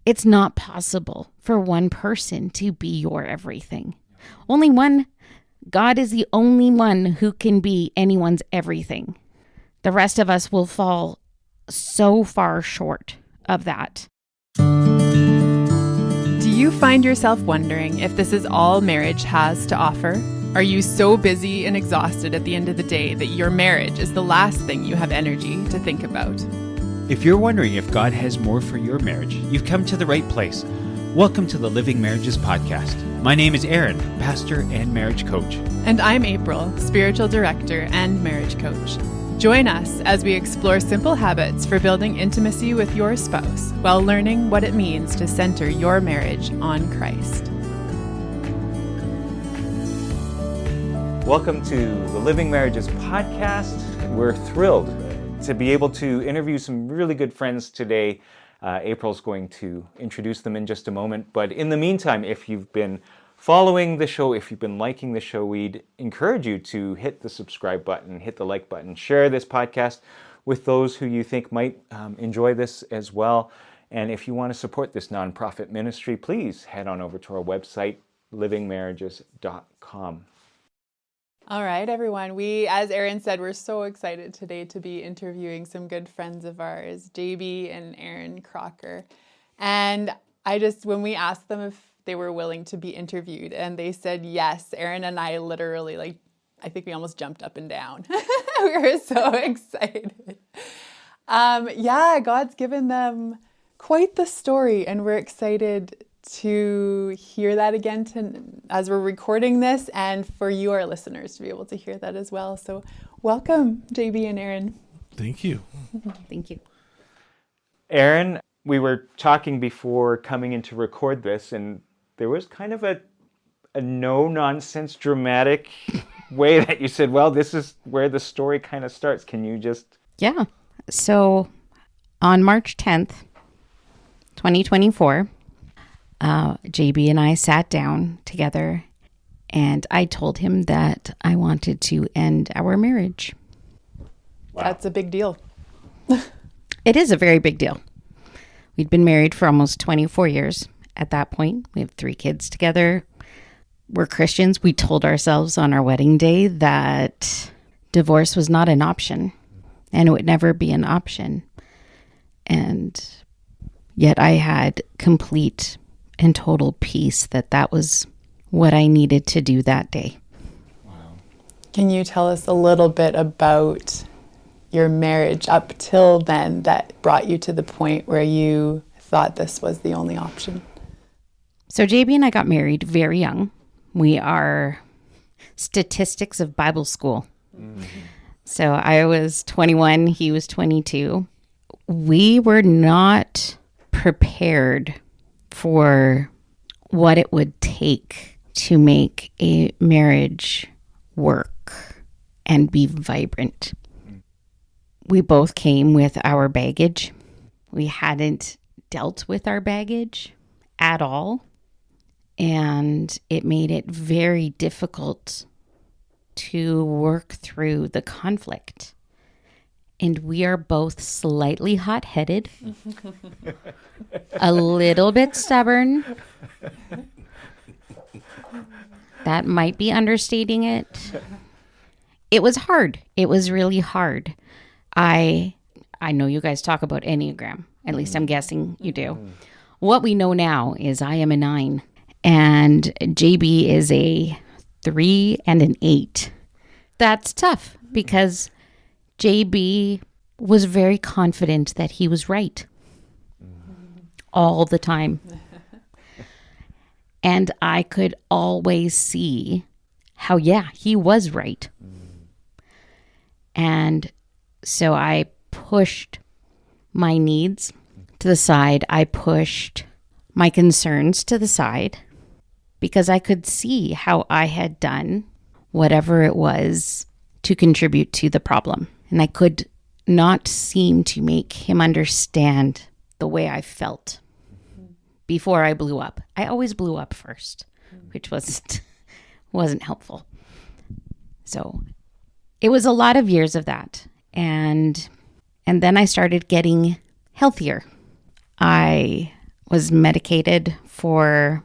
It's not possible for one person to be your everything. Only one. God is the only one who can be anyone's everything. The rest of us will fall so far short of that. Do you find yourself wondering if this is all marriage has to offer? Are you so busy and exhausted at the end of the day that your marriage is the last thing you have energy to think about? If you're wondering if God has more for your marriage, you've come to the right place. Welcome to the Living Marriages Podcast. My name is Erin, pastor and marriage coach. And I'm April, spiritual director and marriage coach. Join us as we explore simple habits for building intimacy with your spouse while learning what it means to center your marriage on Christ. Welcome to the Living Marriages Podcast. We're thrilled to be able to interview some really good friends today. April's going to introduce them in just a moment. But in the meantime, if you've been following the show, if you've been liking the show, we'd encourage you to hit the subscribe button, hit the like button, share this podcast with those who you think might enjoy this as well. And if you want to support this nonprofit ministry, please head on over to our website, livingmarriages.com. All right, everyone. We, as Erin said, we're so excited today to be interviewing some good friends of ours, JB and Erin Crocker. And when we asked them if they were willing to be interviewed and they said yes, Erin and I literally, I think we almost jumped up and down. We were so excited. God's given them quite the story, and we're excited to hear that again as we're recording this, and for you, our listeners, to be able to hear that as well. So welcome, JB and Erin. Thank you. Thank you. Erin, we were talking before coming in to record this, and there was kind of a no-nonsense dramatic way that you said, well, this is where the story kind of starts. Can you just... Yeah. So on March 10th, 2024, JB and I sat down together and I told him that I wanted to end our marriage. Wow. That's a big deal. It is a very big deal. We'd been married for almost 24 years at that point. We have 3 kids together. We're Christians. We told ourselves on our wedding day that divorce was not an option and it would never be an option. And yet I had complete and total peace that was what I needed to do that day. Wow. Can you tell us a little bit about your marriage up till then that brought you to the point where you thought this was the only option? So JB and I got married very young. We are statistics of Bible school. Mm-hmm. So I was 21, he was 22. We were not prepared for what it would take to make a marriage work and be vibrant. We both came with our baggage. We hadn't dealt with our baggage at all. And it made it very difficult to work through the conflict. And we are both slightly hot-headed, a little bit stubborn. That might be understating it. It was hard. It was really hard. I know you guys talk about Enneagram. At least I'm guessing you do. What we know now is I am a 9, and JB is a 3 and an 8. That's tough because JB was very confident that he was right all the time. And I could always see how, he was right. And so I pushed my needs to the side. I pushed my concerns to the side because I could see how I had done whatever it was to contribute to the problem. And I could not seem to make him understand the way I felt before I blew up. I always blew up first, which wasn't helpful. So it was a lot of years of that. And then I started getting healthier. I was medicated for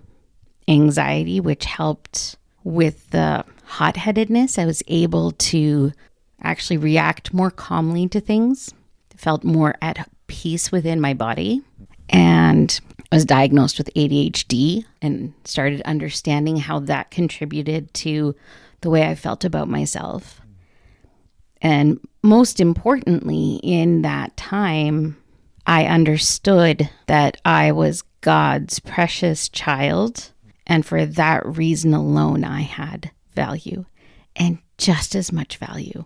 anxiety, which helped with the hot-headedness. I was able to actually react more calmly to things, felt more at peace within my body, and I was diagnosed with ADHD and started understanding how that contributed to the way I felt about myself. And most importantly, in that time, I understood that I was God's precious child. And for that reason alone, I had value, and just as much value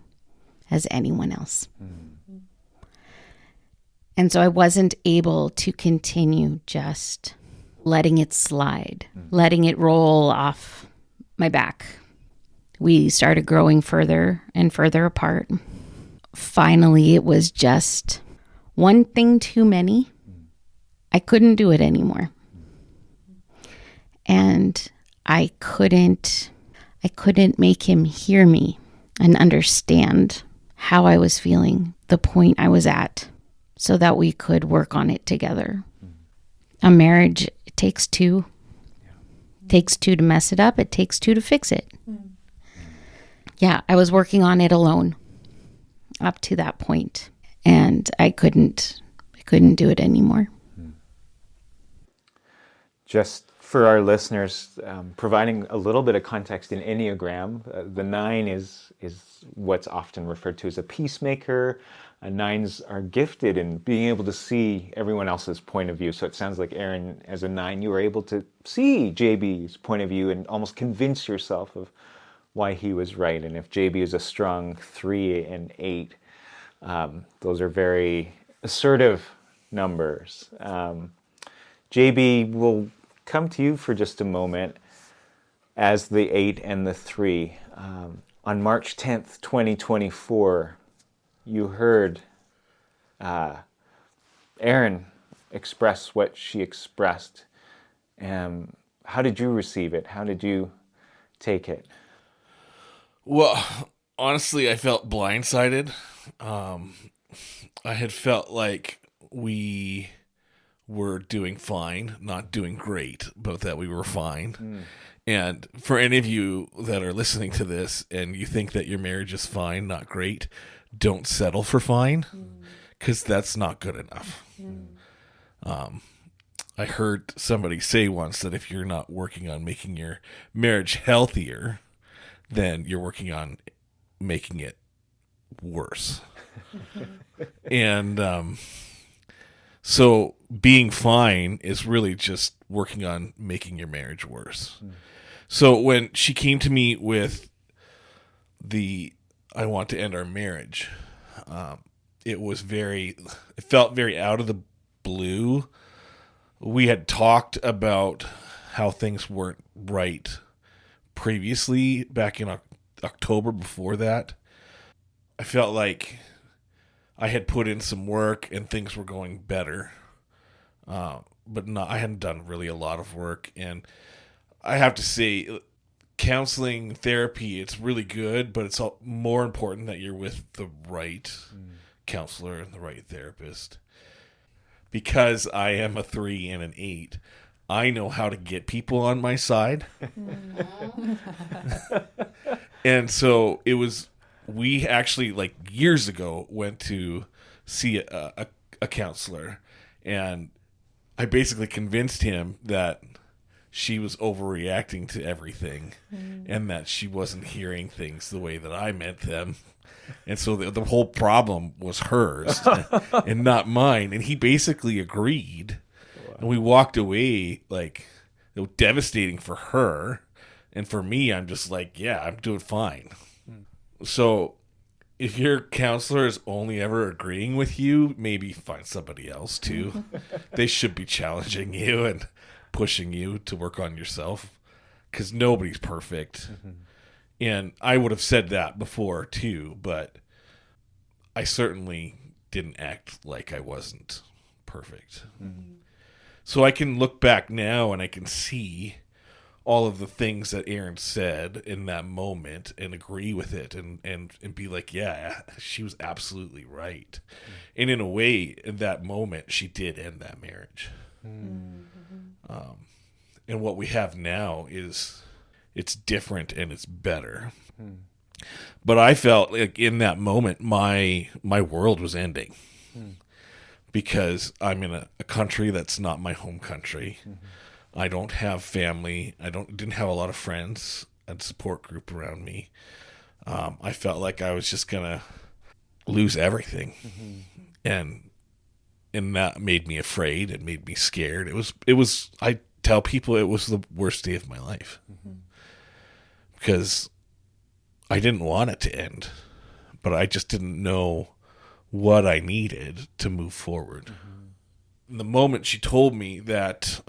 as anyone else. And so I wasn't able to continue just letting it slide, letting it roll off my back. We started growing further and further apart. Finally, it was just one thing too many. I couldn't do it anymore. And I couldn't make him hear me and understand how I was feeling, the point I was at, so that we could work on it together. A marriage, it takes two. It takes two to mess it up. It takes two to fix it. Yeah, I was working on it alone up to that point, and I couldn't do it anymore. Just for our listeners, providing a little bit of context in Enneagram, the 9 is what's often referred to as a peacemaker. 9s are gifted in being able to see everyone else's point of view. So it sounds like, Erin, as a 9, you were able to see JB's point of view and almost convince yourself of why he was right. And if JB is a strong 3 and 8, those are very assertive numbers. JB, will come to you for just a moment as the 8 and the 3. On March 10th, 2024, you heard Erin express what she expressed. How did you receive it? How did you take it? Well, honestly, I felt blindsided. I had felt like we were doing fine, not doing great, but that we were fine. And for any of you that are listening to this and you think that your marriage is fine, not great, don't settle for fine, because that's not good enough. I heard somebody say once that if you're not working on making your marriage healthier, then you're working on making it worse. And so being fine is really just working on making your marriage worse. So when she came to me with I want to end our marriage, it felt very out of the blue. We had talked about how things weren't right previously back in October before that. I felt like I had put in some work and things were going better, but I hadn't done really a lot of work. And I have to say, counseling, therapy, it's really good, but it's more important that you're with the right counselor and the right therapist. Because I am a 3 and an 8, I know how to get people on my side. And so we actually, like years ago, went to see a counselor, and I basically convinced him that she was overreacting to everything and that she wasn't hearing things the way that I meant them. And so the whole problem was hers and not mine. And he basically agreed. Wow. And we walked away like, it was devastating for her. And for me, I'm just like, yeah, I'm doing fine. So if your counselor is only ever agreeing with you, maybe find somebody else too. They should be challenging you and pushing you to work on yourself, because nobody's perfect. And I would have said that before too, but I certainly didn't act like I wasn't perfect. So I can look back now and I can see all of the things that Erin said in that moment and agree with it and be like, yeah, she was absolutely right. And in a way, in that moment, she did end that marriage. and what we have now it's different and it's better. But I felt like in that moment, my world was ending because I'm in a country that's not my home country. I don't have family. Didn't have a lot of friends and support group around me. I felt like I was just gonna lose everything, and that made me afraid. It made me scared. It was. I tell people it was the worst day of my life because I didn't want it to end, but I just didn't know what I needed to move forward. The moment she told me that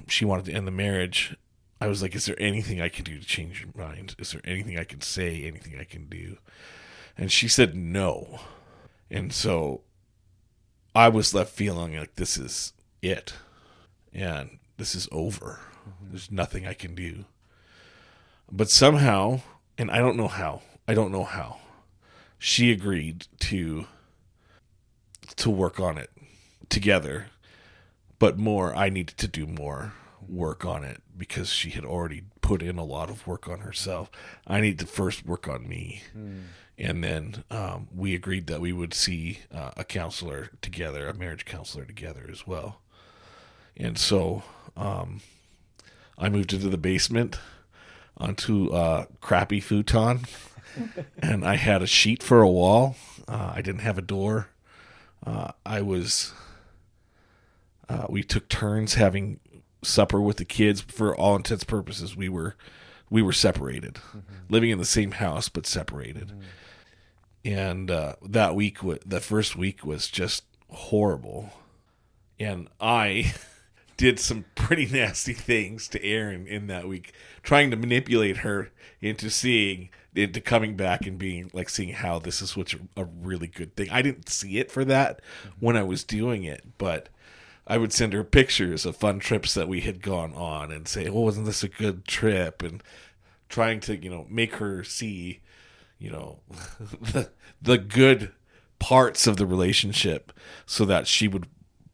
she wanted to end the marriage, I was like, is there anything I can do to change your mind? Is there anything I can say, anything I can do? And she said no. And so I was left feeling like this is it. And this is over. There's nothing I can do. But somehow, and I don't know how, she agreed to work on it together. But I needed to do more work on it because she had already put in a lot of work on herself. I need to first work on me. And then we agreed that we would see a counselor together, a marriage counselor together as well. And so I moved into the basement onto a crappy futon, and I had a sheet for a wall. I didn't have a door. We took turns having supper with the kids. For all intents and purposes, we were separated, living in the same house but separated. And the first week was just horrible. And I did some pretty nasty things to Erin in that week, trying to manipulate her into coming back and seeing how this is what's a really good thing. I didn't see it for that when I was doing it, but I would send her pictures of fun trips that we had gone on and say, "Oh, wasn't this a good trip?" And trying to, make her see, the good parts of the relationship so that she would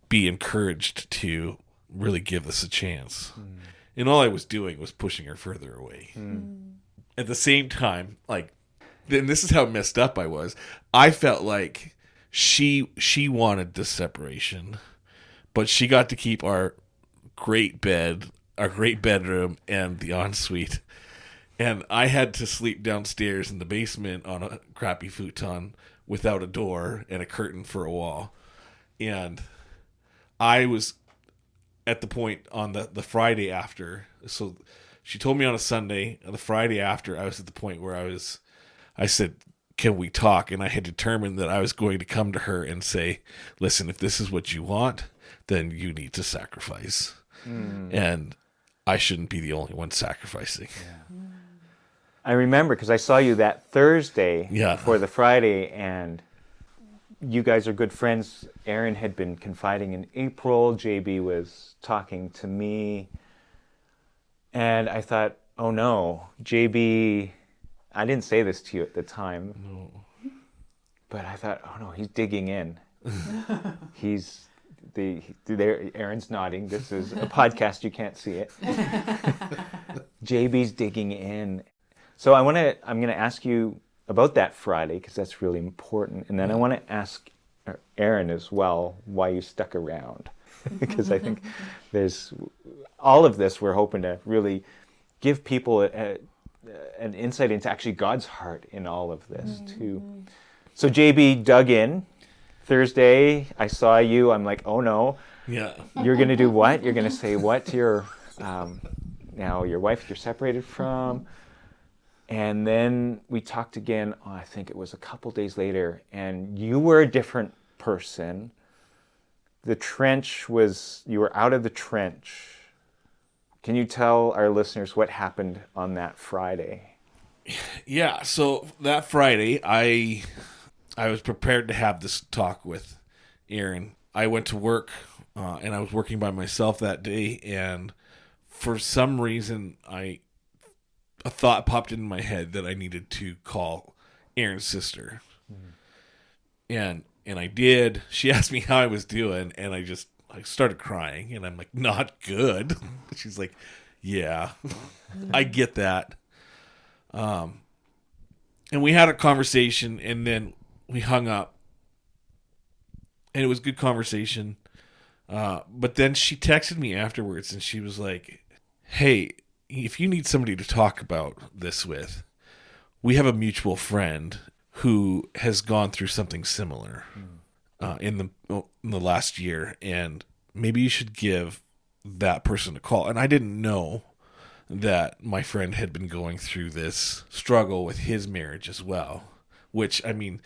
be encouraged to really give this a chance. And all I was doing was pushing her further away. At the same time, then this is how messed up I was. I felt like she wanted this separation, but she got to keep our great bed, our great bedroom, and the ensuite. And I had to sleep downstairs in the basement on a crappy futon without a door and a curtain for a wall. And I was at the point on the Friday after. So she told me on a Sunday. The Friday after, I was at the point where I said, "Can we talk?" And I had determined that I was going to come to her and say, "Listen, if this is what you want, then you need to sacrifice." And I shouldn't be the only one sacrificing. I remember because I saw you that Thursday before the Friday, and you guys are good friends. Erin had been confiding in April. JB was talking to me. And I thought, oh no, JB, I didn't say this to you at the time. No. But I thought, oh no, he's digging in. Erin's nodding. This is a podcast, you can't see it. JB's digging in. So I'm going to ask you about that Friday, because that's really important. And then I want to ask Erin as well why you stuck around. Because I think there's all of this, we're hoping to really give people an insight into actually God's heart in all of this too. So JB dug in. Thursday, I saw you. I'm like, oh no. Yeah. You're going to do what? You're going to say what to your now your wife you're separated from? And then we talked again, I think it was a couple days later, and you were a different person. The trench you were out of the trench. Can you tell our listeners what happened on that Friday? Yeah, so that Friday, I was prepared to have this talk with Erin. I went to work, and I was working by myself that day, and for some reason, a thought popped into my head that I needed to call Erin's sister. And I did. She asked me how I was doing, and I started crying, and I'm like, not good. She's like, yeah, I get that. And we had a conversation, and then we hung up, and it was good conversation. But then she texted me afterwards, and she was like, "Hey, if you need somebody to talk about this with, we have a mutual friend who has gone through something similar in the last year, and maybe you should give that person a call." And I didn't know that my friend had been going through this struggle with his marriage as well, which, I mean,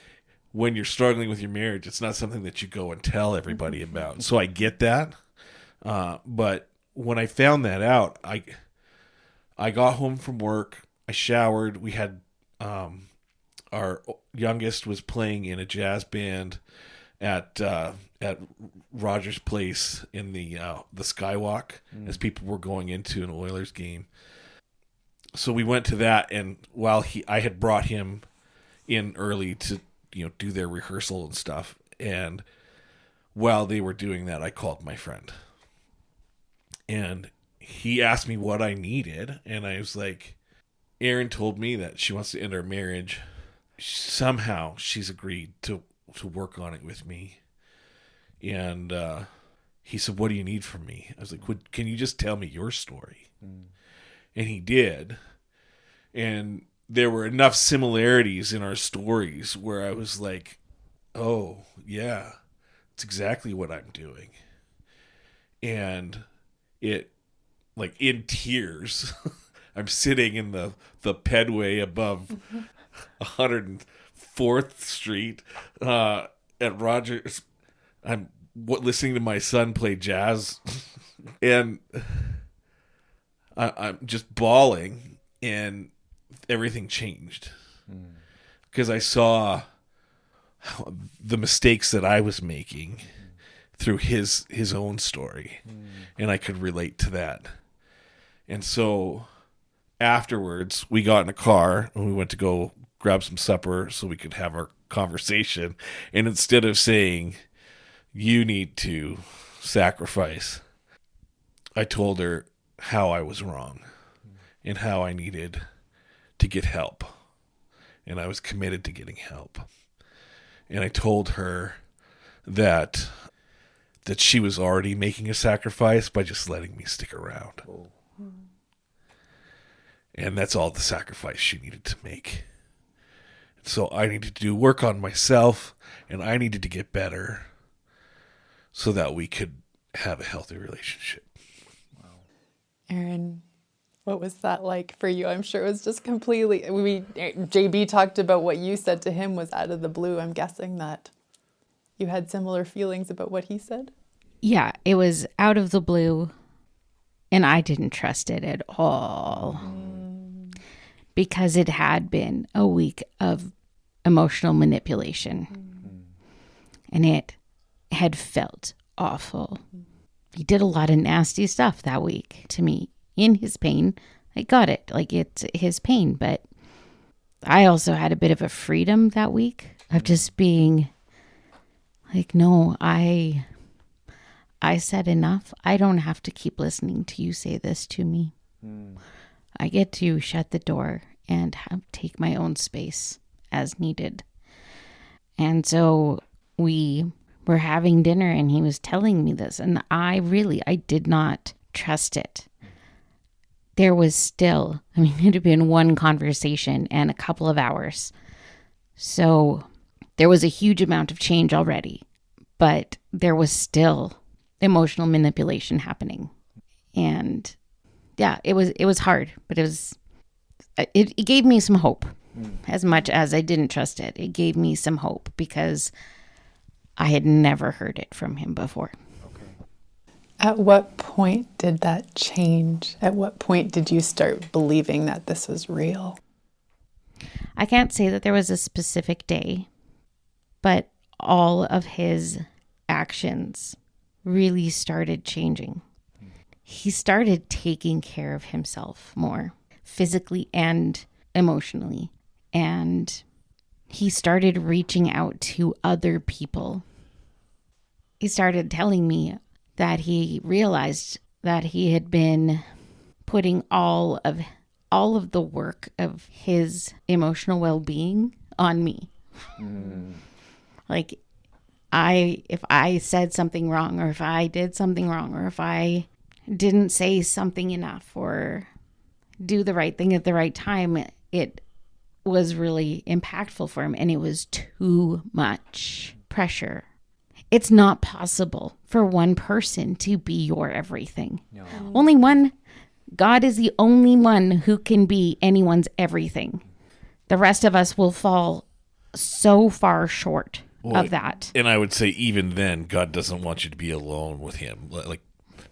when you're struggling with your marriage, it's not something that you go and tell everybody about. So I get that. But when I found that out, I got home from work, I showered, we had, our youngest was playing in a jazz band at Rogers Place in the Skywalk as people were going into an Oilers game. So we went to that, and while I had brought him in early to do their rehearsal and stuff, and while they were doing that, I called my friend, and he asked me what I needed, and I was like, Erin told me that she wants to end our marriage. Somehow she's agreed to work on it with me. And he said, "What do you need from me?" I was like, "Can you just tell me your story?" And he did. And there were enough similarities in our stories where I was like, "Oh, yeah, it's exactly what I'm doing." And it, like, in tears, I'm sitting in the pedway above 104th Street at Rogers. I'm listening to my son play jazz, and I'm just bawling, and everything changed because I saw the mistakes that I was making through his own story, and I could relate to that. And so afterwards, we got in a car and we went to go grab some supper so we could have our conversation. And instead of saying, "You need to sacrifice," I told her how I was wrong and how I needed to get help. And I was committed to getting help. And I told her that she was already making a sacrifice by just letting me stick around. And that's all the sacrifice she needed to make. So I needed to do work on myself, and I needed to get better so that we could have a healthy relationship. Wow. Erin, what was that like for you? I'm sure it was just completely, JB talked about what you said to him was out of the blue. I'm guessing that you had similar feelings about what he said? Yeah, it was out of the blue, and I didn't trust it at all. Because it had been a week of emotional manipulation. And it had felt awful. He did a lot of nasty stuff that week to me. In his pain, I got it. Like, it's his pain. But I also had a bit of a freedom that week of just being like, no, I said enough. I don't have to keep listening to you say this to me. I get to shut the door and take my own space as needed. And so we were having dinner and he was telling me this, and I did not trust it. There was still, it had been one conversation and a couple of hours. So there was a huge amount of change already, but there was still emotional manipulation happening. And yeah, it was hard, but it gave me some hope. As much as I didn't trust it, it gave me some hope because I had never heard it from him before. Okay. At what point did that change? At what point did you start believing that this was real? I can't say that there was a specific day, but all of his actions really started changing. He started taking care of himself more, physically and emotionally. And he started reaching out to other people. He started telling me that he realized that he had been putting all of the work of his emotional well-being on me. Like, if I said something wrong, or if I did something wrong, or if I didn't say something enough or do the right thing at the right time, it was really impactful for him, and it was too much pressure. It's not possible for one person to be your everything. No. Only one. God is the only one who can be anyone's everything. The rest of us will fall so far short of that. And I would say even then, God doesn't want you to be alone with him, like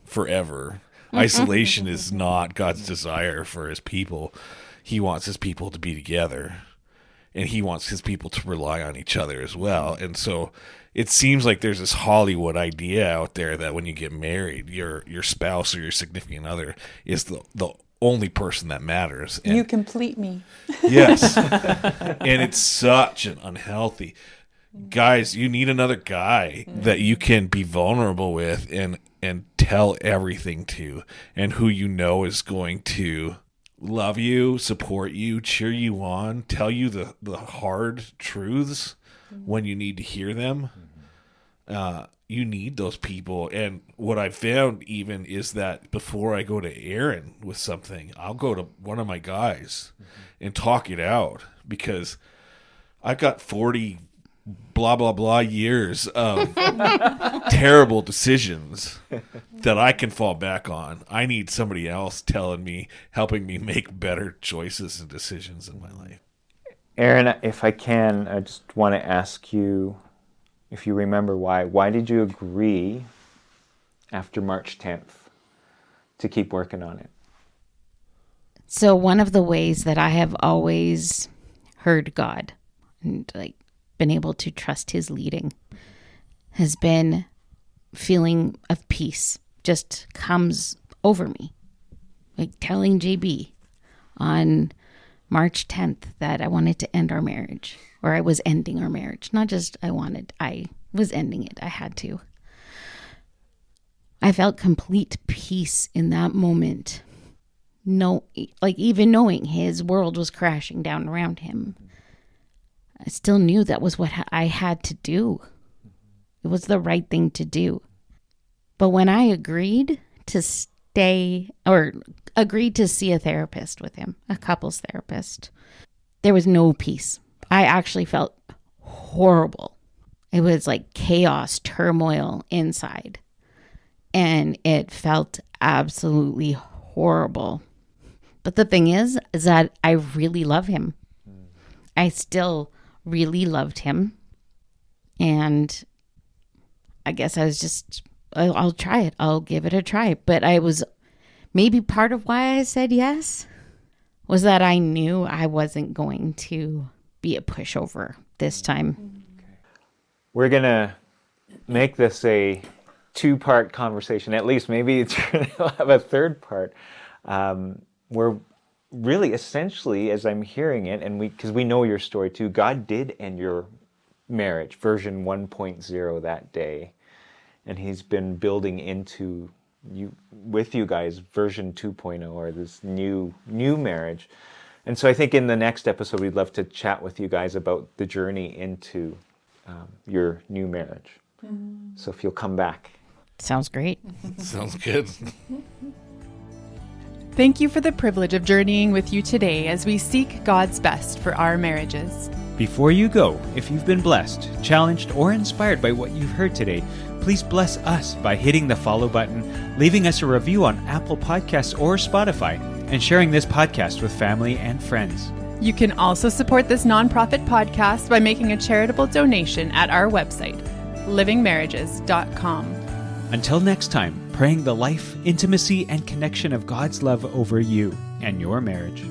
forever. Isolation is not God's desire for his people. He wants his people to be together, and he wants his people to rely on each other as well. And so it seems like there's this Hollywood idea out there that when you get married, your spouse or your significant other is the only person that matters. And you complete me. Yes. And it's such an unhealthy. Guys, you need another guy that you can be vulnerable with and tell everything to, and who you know is going to love you, support you, cheer you on, tell you the hard truths when you need to hear them. You need those people. And what I found even is that before I go to Erin with something, I'll go to one of my guys and talk it out, because I've got 40 blah, blah, blah years of terrible decisions that I can fall back on. I need somebody else telling me, helping me make better choices and decisions in my life. Erin, if I can, I just want to ask you if you remember why. Why did you agree after March 10th to keep working on it? So one of the ways that I have always heard God and been able to trust his leading has been feeling of peace just comes over me. Like telling JB on March 10th that I wanted to end our marriage, or I was ending our marriage. Not just I was ending it. I had to. I felt complete peace in that moment. No, even knowing his world was crashing down around him, I still knew that was what I had to do. It was the right thing to do. But when I agreed to see a therapist with him, a couples therapist, there was no peace. I actually felt horrible. It was like chaos, turmoil inside. And it felt absolutely horrible. But the thing is that I really love him. I still really loved him. And I guess I was just, I'll try it. I'll give it a try. But maybe part of why I said yes was that I knew I wasn't going to be a pushover this time. We're going to make this a two-part conversation. At least maybe we'll have a third part. Where really, essentially, as I'm hearing it, and because we know your story too, God did end your marriage, version 1.0 that day, and he's been building into with you guys version 2.0, or this new marriage. And so I think in the next episode we'd love to chat with you guys about the journey into your new marriage. So if you'll come back. Sounds great. Sounds good. Thank you for the privilege of journeying with you today as we seek God's best for our marriages. Before you go, if you've been blessed, challenged, or inspired by what you've heard today, please bless us by hitting the follow button, leaving us a review on Apple Podcasts or Spotify, and sharing this podcast with family and friends. You can also support this nonprofit podcast by making a charitable donation at our website, livingmarriages.com. Until next time, praying the life, intimacy, and connection of God's love over you and your marriage.